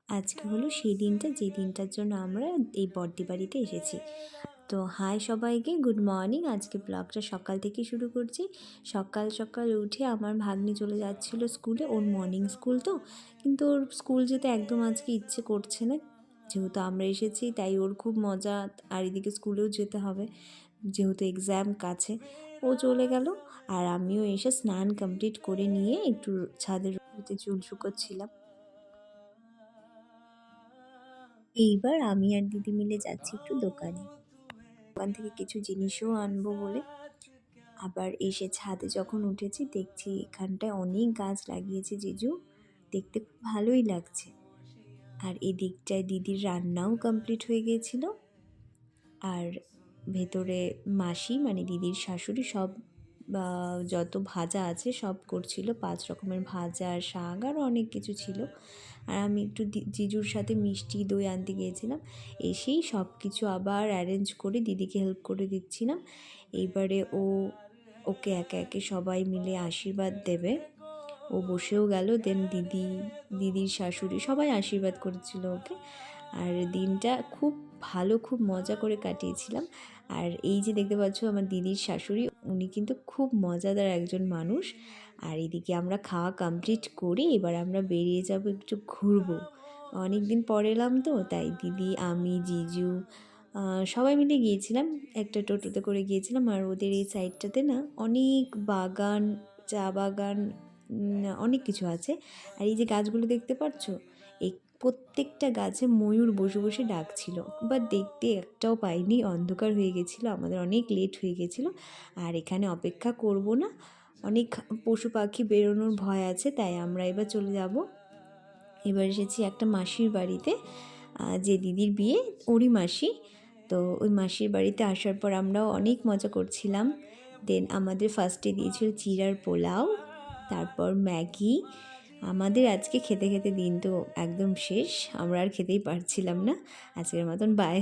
আজকে হলো সেই দিনটা যে দিনটার জন্য আমরা এই বড়দি বাড়িতে এসেছি। তো হাই সবাইকে, গুড মর্নিং। আজকে ব্লগটা সকাল থেকে শুরু করছি। সকাল সকাল উঠে আমার ভাগ্নি চলে যাচ্ছিল স্কুলে, ওর মর্নিং স্কুল তো, কিন্তু ওর স্কুল যেতে একদম আজকে ইচ্ছে করছে না। যেহেতু আমরা এসেছি তাই ওর খুব মজা, আর এদিকে স্কুলেও যেতে হবে যেহেতু এক্সাম কাছে। ও চলে গেল আর আমিও এসে স্নান কমপ্লিট করে নিয়ে একটু ছাদের রোদে চুল শুকোচ্ছিলাম। এইবার আমি আর দিদি মিলে যাচ্ছি একটু দোকানে, দোকান থেকে কিছু জিনিসও আনবো বলে। আবার এসে ছাদে যখন উঠেছি দেখছি এখানটায় অনেক গাছ লাগিয়েছে জিজু, দেখতে খুব ভালোই লাগছে। আর এই দিকটায় দিদির রান্নাও কমপ্লিট হয়ে গিয়েছিল। আর ভেতরে মাসি মানে দিদির শাশুড়ি সব যত ভাজা আছে সব করছিল, 5 রকমের ভাজা আর শাক আর অনেক কিছু ছিল। আর আমি একটু জিজুর সাথে মিষ্টি দই আনতে গিয়েছিলাম, এসেই সব কিছু আবার অ্যারেঞ্জ করে দিদিকে হেল্প করে দিচ্ছিলাম। এইবারে ওকে একে একে সবাই মিলে আশীর্বাদ দেবে। ও বসেও গেল, দেন দিদির শাশুড়ি সবাই আশীর্বাদ করেছিল ওকে। আর দিনটা খুব ভালো, খুব মজা করে কাটিয়েছিলাম। আর এই যে দেখতে পাচ্ছ আমার দিদির শাশুড়ি, উনি কিন্তু খুব মজাদার একজন মানুষ। আর এদিকে আমরা খাওয়া কমপ্লিট করে এবার আমরা বেরিয়ে যাব, একটু ঘুরবো। অনেক দিন পরে এলাম তো, তাই দিদি, আমি, জিজু সবাই মিলে গিয়েছিলাম, একটা টোটোতে করে গিয়েছিলাম। আর ওদের এই সাইডটাতে না অনেক বাগান, চা বাগান, অনেক কিছু আছে। আর এই যে গাছগুলো দেখতে পাচ্ছ, এই প্রত্যেকটা গাছে ময়ূর বসে বসে ডাকছিল, বাট দেখতে একটাও পাইনি, অন্ধকার হয়ে গেছিলো, আমাদের অনেক লেট হয়ে গেছিলো। আর এখানে অপেক্ষা করব না, অনেক পশু পাখি বেরোনোর ভয় আছে, তাই আমরা এবার চলে যাব। এবার এসেছি একটা মাসির বাড়িতে, যে দিদির বিয়ে ওরই মাসি। তো ওই মাসির বাড়িতে আসার পর আমরাও অনেক মজা করছিলাম। দেন আমাদের ফার্স্টে দিয়েছিল চিড়ার পোলাও, তারপর ম্যাগি। আমাদের আজকে খেতে খেতে দিন তো একদম শেষ, আমরা আর খেতেই পারছিলাম না। আজকের মতন বাই।